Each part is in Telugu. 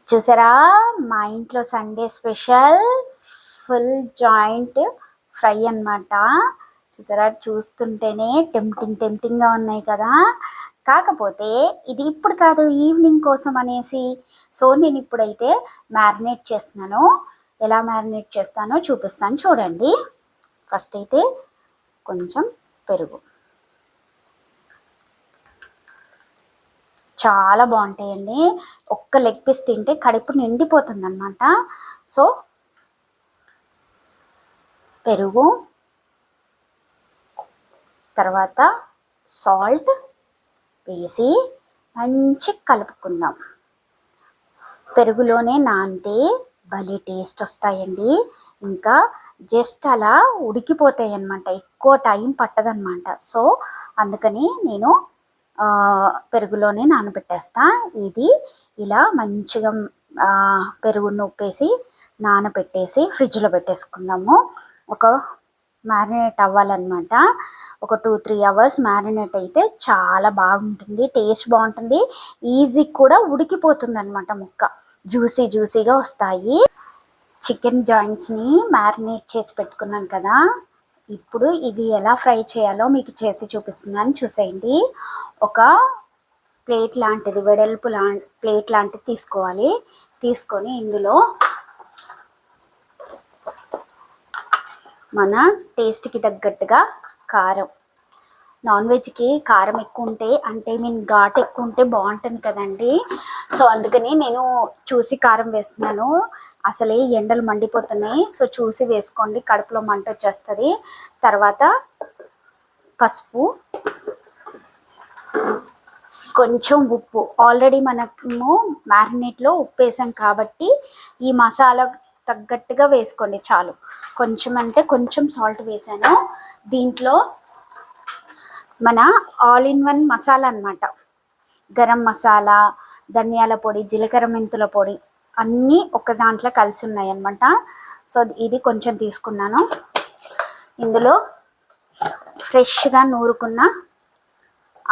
చూసారా, మా ఇంట్లో Sunday special full joint fry అన్నమాట. చూసారా, చూస్తుంటేనే టెంప్టింగ్గా ఉన్నాయి కదా. కాకపోతే ఇది ఇప్పుడు కాదు, ఈవినింగ్ కోసం అనేసి. సో నేను ఇప్పుడైతే మ్యారినేట్ చేస్తున్నాను. ఎలా మ్యారినేట్ చేస్తానో చూపిస్తాను చూడండి. ఫస్ట్ అయితే కొంచెం పెరుగు, చాలా బాగుంటాయండి. ఒక్క లెగ్ పీస్ తింటే కడుపు నిండిపోతుంది అన్నమాట. సో పెరుగు, తర్వాత సాల్ట్ వేసి మంచి కలుపుకుందాం. పెరుగులోనే నానితే భలే టేస్ట్ వస్తాయండి. ఇంకా జస్ట్ అలా ఉడికిపోతాయి అన్నమాట, ఎక్కువ టైం పట్టదన్నమాట. సో అందుకని నేను పెరుగులోనే నానబెట్టేస్తా. ఇది ఇలా మంచిగా పెరుగును ఉప్పేసి నానబెట్టేసి ఫ్రిడ్జ్లో పెట్టేసుకుందాము. ఒక మ్యారినేట్ అవ్వాలన్నమాట. ఒక 2-3 అవర్స్ మ్యారినేట్ అయితే చాలా బాగుంటుంది, టేస్ట్ బాగుంటుంది, ఈజీ కూడా ఉడికిపోతుంది అన్నమాట. ముక్క జ్యూసీగా వస్తాయి. చికెన్ జాయింట్స్ని మ్యారినేట్ చేసి పెట్టుకున్నాను కదా. ఇప్పుడు ఇవి ఎలా ఫ్రై చేయాలో మీకు చేసి చూపిస్తున్నాను, చూసేయండి. ఒక ప్లేట్ లాంటిది, వెడల్పు ప్లేట్ లాంటిది తీసుకోవాలి. తీసుకొని ఇందులో మన టేస్ట్కి తగ్గట్టుగా కారం, నాన్ వెజ్కి కారం ఎక్కువ ఉంటే అంటే ఘాటు ఎక్కువ ఉంటే బాగుంటుంది కదండి. సో అందుకని నేను చూసి కారం వేస్తున్నాను. అసలే ఎండలు మండిపోతున్నాయి, సో చూసి వేసుకోండి, కడుపులో మంట వచ్చేస్తుంది. తర్వాత పసుపు, కొంచెం ఉప్పు. ఆల్రెడీ మనము మ్యారినేట్లో ఉప్పు వేసాం కాబట్టి ఈ మసాలా తగ్గట్టుగా వేసుకోండి చాలు. కొంచెం అంటే కొంచెం సాల్ట్ వేసాను. దీంట్లో మన ఆల్ ఇన్ వన్ మసాలా అన్నమాట. గరం మసాలా, ధనియాల పొడి, జీలకర్ర మెంతుల పొడి అన్నీ ఒక దాంట్లో కలిసి ఉన్నాయి అన్నమాట. సో ఇది కొంచెం తీసుకున్నాను. ఇందులో ఫ్రెష్గా నూరుకున్న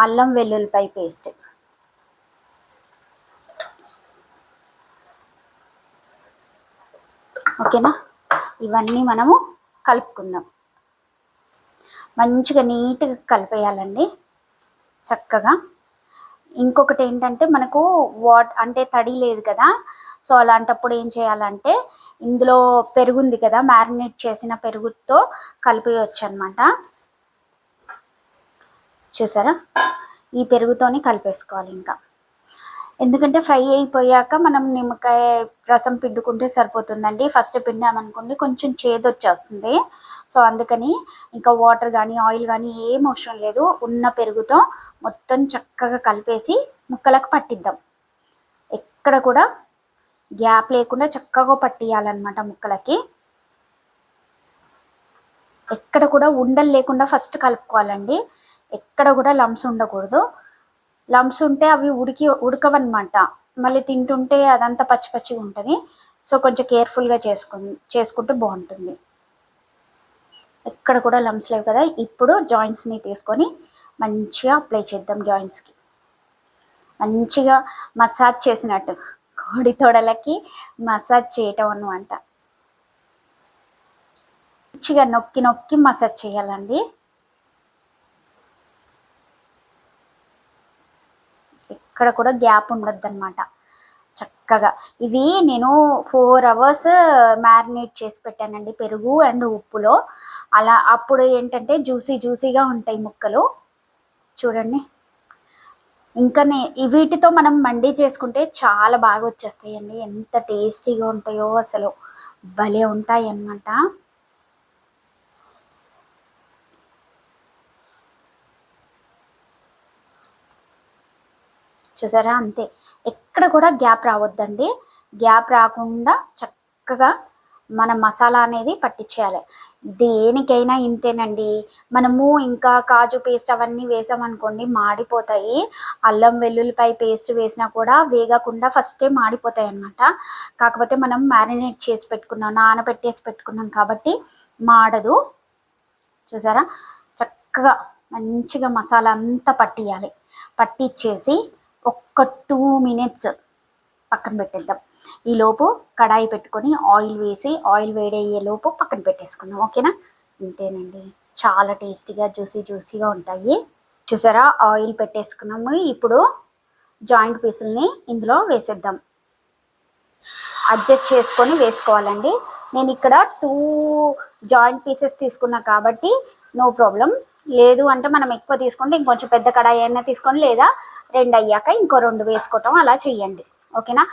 అల్లం వెల్లుల్లిపాయ పేస్ట్, ఓకేనా. ఇవన్నీ మనము కలుపుకుందాం. మంచిగా నీట్గా కలిపేయాలండి చక్కగా. ఇంకొకటి ఏంటంటే మనకు అంటే తడి లేదు కదా. సో అలాంటప్పుడు ఏం చేయాలంటే ఇందులో పెరుగు ఉంది కదా, మ్యారినేట్ చేసిన పెరుగుతో కలిపేయచ్చు అన్నమాట. చూసారా, ఈ పెరుగుతోని కలిపేసుకోవాలి. ఇంకా ఎందుకంటే ఫ్రై అయిపోయాక మనం నిమ్మకాయ రసం పిండుకుంటే సరిపోతుందండి. ఫస్ట్ పిండామనుకోండి కొంచెం చేదు వచ్చేస్తుంది. సో అందుకని ఇంకా వాటర్ కానీ ఆయిల్ కానీ ఏం అవసరం లేదు. ఉన్న పెరుగుతో మొత్తం చక్కగా కలిపేసి ముక్కలకు పట్టిద్దాం. ఎక్కడ కూడా గ్యాప్ లేకుండా చక్కగా పట్టియాలన్నమాట ముక్కలకి. ఎక్కడ కూడా ఉండలు లేకుండా ఫస్ట్ కలుపుకోవాలండి. ఎక్కడ కూడా లంప్స్ ఉండకూడదు. లంప్స్ ఉంటే అవి ఉడకవన్నమాట. మళ్ళీ తింటుంటే అదంతా పచ్చి పచ్చిగా ఉంటుంది. సో కొంచెం కేర్ఫుల్గా చేసుకుంటే బాగుంటుంది. ఎక్కడ కూడా లంప్స్ లేవు కదా. ఇప్పుడు జాయింట్స్ని తీసుకొని మంచిగా అప్లై చేద్దాం. జాయింట్స్కి మంచిగా మసాజ్ చేసినట్టు, కోడి తొడలకి మసాజ్ చేయటం అన్నమాట. మంచిగా నొక్కి నొక్కి మసాజ్ చేయాలండి. ఎక్కడ కూడా గ్యాప్ ఉండద్దు అనమాట. చక్కగా ఇవి నేను 4 అవర్స్ మ్యారినేట్ చేసి పెట్టానండి పెరుగు అండ్ ఉప్పులో. అలా అప్పుడు ఏంటంటే జ్యూసీగా ఉంటాయి ముక్కలు. చూడండి, ఇంకా వీటితో మనం మండి చేసుకుంటే చాలా బాగా వచ్చేస్తాయండి. ఎంత టేస్టీగా ఉంటాయో అసలు భలే ఉంటాయి అన్నమాట. చూసారా, అంతే. ఎక్కడ కూడా గ్యాప్ రావద్దండి. గ్యాప్ రాకుండా చక్కగా మన మసాలా అనేది పట్టించేయాలి. దేనికైనా ఇంతేనండి. మనము ఇంకా కాజు పేస్ట్ అవన్నీ వేసామనుకోండి మాడిపోతాయి. అల్లం వెల్లుల్లిపాయ పేస్ట్ వేసినా కూడా వేగకుండా ఫస్టే మాడిపోతాయి అన్నమాట. కాకపోతే మనం మ్యారినేట్ చేసి పెట్టుకున్నాం, నానబెట్టేసి పెట్టుకున్నాం కాబట్టి మాడదు. చూసారా, చక్కగా మంచిగా మసాలా అంతా పట్టియాలి. పట్టించేసి ఒక్క 2 minutes పక్కన పెట్టేద్దాం. ఈలోపు కడాయి పెట్టుకొని ఆయిల్ వేసి ఆయిల్ వేడయ్యేలోపు పక్కన పెట్టేసుకుందాం. ఓకేనా? ఇంతేనండి, చాలా టేస్టీగా జ్యూసీగా ఉంటాయి. చూసారా, ఆయిల్ పెట్టేసుకున్నాము. ఇప్పుడు జాయింట్ పీసుల్ని ఇందులో వేసేద్దాం. అడ్జస్ట్ చేసుకొని వేసుకోవాలండి. నేను ఇక్కడ 2 జాయింట్ పీసెస్ తీసుకున్నా కాబట్టి నో ప్రాబ్లం. లేదు అంటే మనం ఎక్కువ తీసుకుంటే ఇంకొంచెం పెద్ద కడాయి అయినా తీసుకొని, లేదా 2 అయ్యాక ఇంకో 2 వేసుకోవటం అలా చేయండి. ఓకేనా?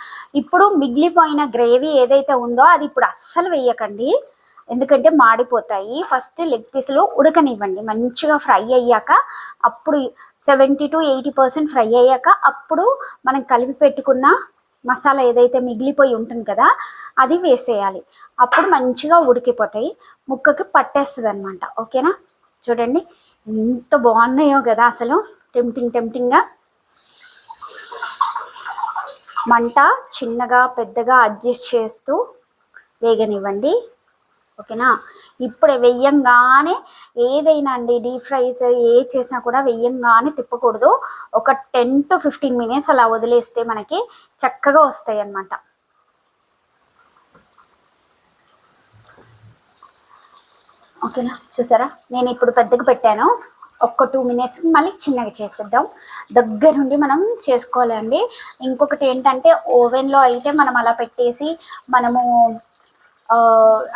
ఇప్పుడు మిగిలిపోయిన గ్రేవీ ఏదైతే ఉందో అది ఇప్పుడు అస్సలు వేయకండి, ఎందుకంటే మాడిపోతాయి. ఫస్ట్ లెగ్ పీసులు ఉడకనివ్వండి, మంచిగా ఫ్రై అయ్యాక అప్పుడు 70 to 80% ఫ్రై అయ్యాక అప్పుడు మనం కలిపి పెట్టుకున్న మసాలా ఏదైతే మిగిలిపోయి ఉంటుంది కదా అది వేసేయాలి. అప్పుడు మంచిగా ఉడికిపోతాయి, ముక్కకి పట్టేస్తుంది అనమాట. ఓకేనా? చూడండి ఎంత బాగున్నాయో కదా, అసలు టెంప్టింగ్గా. మంట చిన్నగా పెద్దగా అడ్జస్ట్ చేస్తూ వేగనివ్వండి. ఓకేనా? ఇప్పుడు వెయ్యంగానే ఏదైనా అండి, డీప్ ఫ్రైస్ ఏది చేసినా కూడా వెయ్యంగానే తిప్పకూడదు. ఒక 10 to 15 minutes అలా వదిలేస్తే మనకి చక్కగా వస్తాయి అన్నమాట. ఓకేనా? చూసారా, నేను ఇప్పుడు పెద్దగా పెట్టాను. ఒక్క 2 minutes మళ్ళీ చిన్నగా చేసేద్దాం. దగ్గరుండి మనం చేసుకోవాలండి. ఇంకొకటి ఏంటంటే, ఓవెన్లో అయితే మనం అలా పెట్టేసి మనము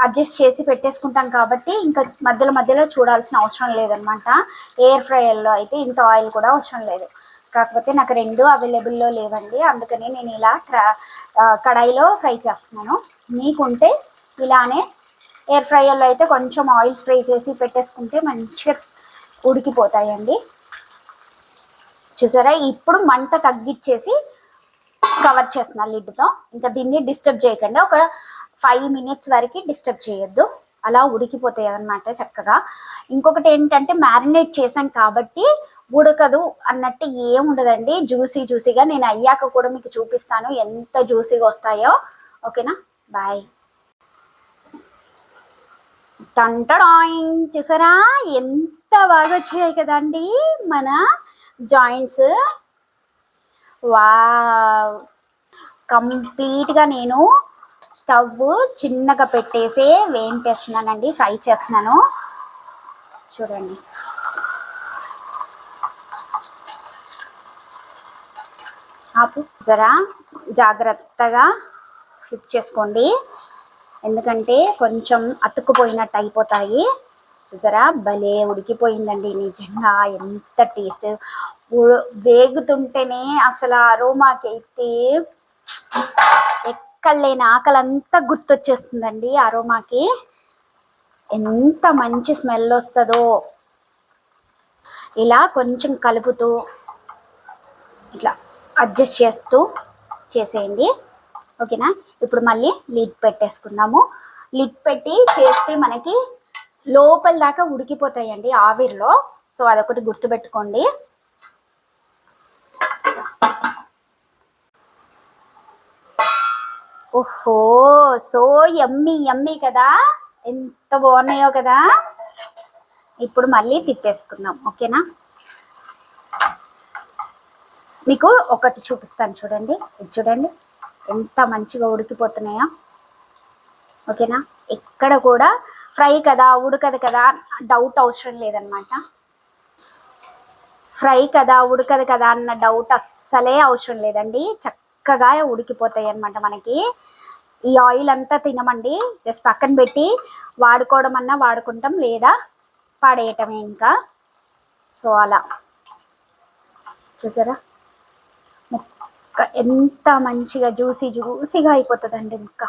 అడ్జస్ట్ చేసి పెట్టేసుకుంటాం కాబట్టి ఇంకా మధ్యలో చూడాల్సిన అవసరం లేదనమాట. ఎయిర్ ఫ్రైయర్లో అయితే ఇంత ఆయిల్ కూడా అవసరం లేదు. కాకపోతే నాకు 2 అవైలబుల్లో లేవండి, అందుకని నేను ఇలా కడాయిలో ఫ్రై చేస్తున్నాను. మీకుంటే ఇలానే ఎయిర్ ఫ్రైయర్లో అయితే కొంచెం ఆయిల్ స్ప్రే చేసి పెట్టేసుకుంటే మంచిగా ఉడికిపోతాయండి. చూసారా, ఇప్పుడు మంట తగ్గించేసి కవర్ చేస్తున్నాను లిడ్తో. ఇంకా దీన్ని డిస్టర్బ్ చేయకండి, ఒక 5 minutes వరకు డిస్టర్బ్ చేయొద్దు, అలా ఉడికిపోతాయి అన్నమాట చక్కగా. ఇంకొకటి ఏంటంటే, మ్యారినేట్ చేశాం కాబట్టి ఉడకదు అన్నట్టు ఏముండదండి, జ్యూసీగా. నేను అయ్యాక కూడా మీకు చూపిస్తాను ఎంత జ్యూసీగా వస్తాయో. ఓకేనా? బాయ్. టంటడాయింగ్, చూసారా ఎంత బాగా వచ్చాయి కదండి మన జాయింట్స్. వావ్! కంప్లీట్గా నేను స్టవ్ చిన్నగా పెట్టేసి వేయింపేస్తున్నానండి, ఫ్రై చేస్తున్నాను. చూడండి, ఆపు. జరా జాగ్రత్తగా ఫ్లిప్ చేసుకోండి, ఎందుకంటే కొంచెం అతుక్కుపోయినట్టు అయిపోతాయి. చూసారా, భలే ఉడికిపోయిందండి నిజంగా. ఎంత టేస్ట్, వేగుతుంటేనే అసలు అరోమాకి అయితే ఎక్కడ లేని ఆకలంతా గుర్తొచ్చేస్తుందండి. అరోమాకి ఎంత మంచి స్మెల్ వస్తుందో. ఇలా కొంచెం కలుపుతూ ఇట్లా అడ్జస్ట్ చేస్తూ చేసేయండి. ఓకేనా? ఇప్పుడు మళ్ళీ లిడ్ పెట్టేసుకున్నాము. లిడ్ పెట్టి చేస్తే మనకి లోపల దాకా ఉడికిపోతాయండి ఆవిరిలో. సో అదొకటి గుర్తుపెట్టుకోండి. ఓహో, సో యమ్మీ కదా, ఎంత బాగున్నాయో కదా. ఇప్పుడు మళ్ళీ తిప్పేసుకుందాం. ఓకేనా? మీకు ఒకటి చూపిస్తాను, చూడండి. ఇది చూడండి ఎంత మంచిగా ఉడికిపోతున్నాయో. ఓకేనా? ఎక్కడ కూడా ఫ్రై కదా ఉడకదు కదా డౌట్ అవసరం లేదనమాట. ఫ్రై కదా ఉడకదు కదా అన్న డౌట్ అస్సలే అవసరం లేదండి, చక్కగా ఉడికిపోతాయి అన్నమాట. మనకి ఈ ఆయిల్ అంతా తినమండి, జస్ట్ పక్కన పెట్టి వాడుకోవడం అన్నా వాడుకుంటాం, లేదా పడేయటమే ఇంకా. సో అలా చూసారా, ముక్క ఎంత మంచిగా జ్యూసీగా అయిపోతుందండి ముక్క,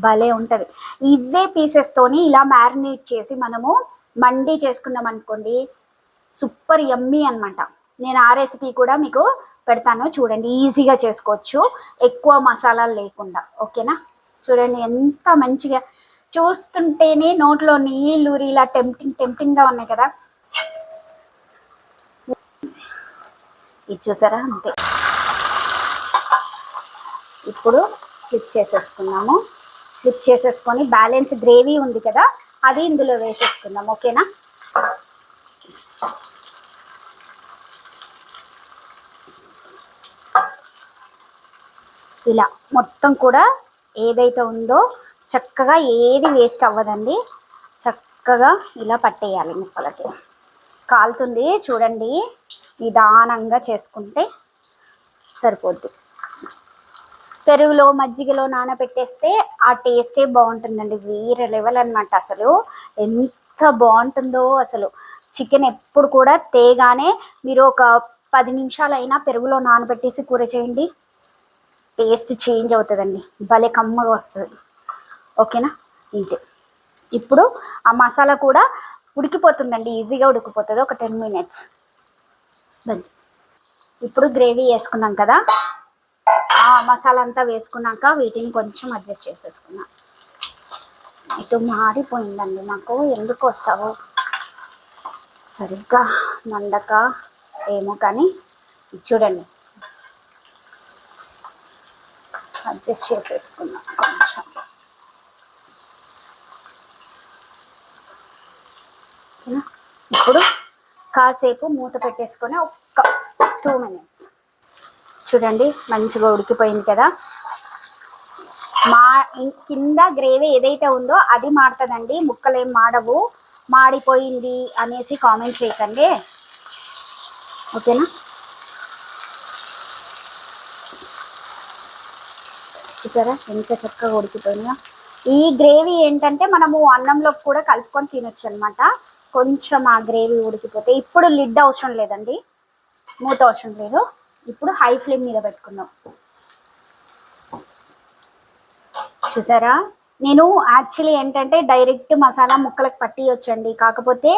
భలే ఉంటుంది. ఇవే పీసెస్తోని ఇలా మ్యారినేట్ చేసి మనము మండీ చేసుకున్నాం అనుకోండి, సూపర్ యమ్మీ అనమాట. నేను ఆ రెసిపీ కూడా మీకు పెడతాను, చూడండి. ఈజీగా చేసుకోవచ్చు, ఎక్కువ మసాలాలు లేకుండా. ఓకేనా? చూడండి ఎంత మంచిగా, చూస్తుంటేనే నోట్లో నీళ్ళు ఇలా టెంప్టింగ్గా ఉన్నాయి కదా. ఇది చూసారా, అంతే. ఇప్పుడు ఫ్లిప్ చేసేసుకున్నాము. ఫ్లిప్ చేసేసుకొని బ్యాలెన్స్ గ్రేవీ ఉంది కదా అది ఇందులో వేసేసుకుందాం. ఓకేనా? ఇలా మొత్తం కూడా ఏదైతే ఉందో చక్కగా ఏది వేస్ట్ అవ్వదండి. చక్కగా ఇలా పట్టేయాలి ముక్కలకి. కాలుతుంది చూడండి, నిదానంగా చేసుకుంటే సరిపోద్ది. పెరుగులో మజ్జిగలో నానబెట్టేస్తే ఆ టేస్టే బాగుంటుందండి, వేరే లెవెల్ అనమాట. అసలు ఎంత బాగుంటుందో అసలు. చికెన్ ఎప్పుడు కూడా తేగానే మీరు ఒక 10 నిమిషాలైనా పెరుగులో నానబెట్టేసి కూర చేయండి, టేస్ట్ చేంజ్ అవుతుందండి, భలే కమ్మగా వస్తుంది. ఓకేనా. ఇంతే. ఇప్పుడు ఆ మసాలా కూడా ఉడికిపోతుందండి, ఈజీగా ఉడికిపోతుంది ఒక 10 మినిట్స్. ఇప్పుడు గ్రేవీ వేసుకున్నాం కదా, ఆ మసాలా అంతా వేసుకున్నాక వీటిని కొంచెం అడ్జస్ట్ చేసేసుకున్నాం. ఇటు మాడిపోయిందండి నాకు, ఎందుకు వస్తావు సరిగ్గా మండక ఏమో కానీ చూడండి, అడ్జస్ట్ చేసేసుకున్నాం కొంచెం. ఇప్పుడు కాసేపు మూత పెట్టేసుకొని ఒక్క 2 మినిట్స్. చూడండి మంచిగా ఉడికిపోయింది కదా. కింద గ్రేవీ ఏదైతే ఉందో అది మాడుతుందండి, ముక్కలు ఏం మాడవు. మాడిపోయింది అనేసి కామెంట్ చేయకండి, ఓకేనా. చూసారా ఎంత చక్కగా ఉడికిపోయిందో. ఈ గ్రేవీ ఏంటంటే మనము అన్నంలోకి కూడా కలుపుకొని తినొచ్చు అనమాట. కొంచెం ఆ గ్రేవీ ఉడికిపోతే ఇప్పుడు లిడ్ అవసరం లేదండి, మూత అవసరం లేదు. ఇప్పుడు హై ఫ్లేమ్ మీద పెట్టుకుందాం. చూసారా, నేను యాక్చువల్లీ ఏంటంటే డైరెక్ట్ మసాలా ముక్కలకు పట్టియొచ్చండి, కాకపోతే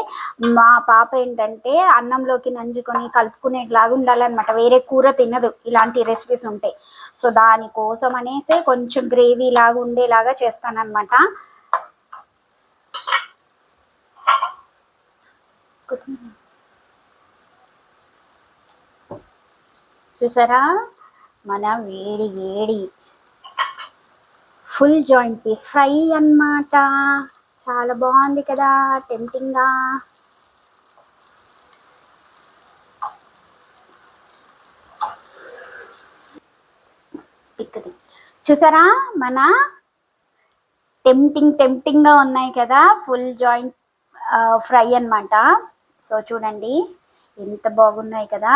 మా పాప ఏంటంటే అన్నంలోకి నంజుకొని కలుపుకునేలాగా ఉండాలన్నమాట, వేరే కూర తినదు ఇలాంటి రెసిపీస్ ఉంటాయి. సో దానికోసం అనేసి కొంచెం గ్రేవీ లాగా ఉండేలాగా చేస్తానన్నమాట. చూసారా, మన వేడి వేడి ఫుల్ జాయింట్ పీస్ ఫ్రై అన్నమాట. చాలా బాగుంది కదా, టెంప్టింగ్గా. చూసారా మన టెంప్టింగ్గా ఉన్నాయి కదా, ఫుల్ జాయింట్ ఫ్రై అన్నమాట. సో చూడండి ఎంత బాగున్నాయి కదా.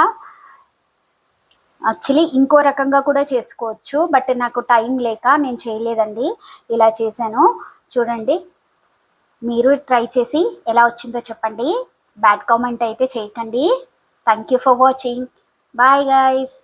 యాక్చువల్లీ ఇంకో రకంగా కూడా చేసుకోవచ్చు, బట్ నాకు టైం లేక నేను చేయలేదండి, ఇలా చేశాను. చూడండి, మీరు ట్రై చేసి ఎలా వచ్చిందో చెప్పండి, బ్యాడ్ కామెంట్ అయితే చేయకండి. Thank you for watching. Bye guys.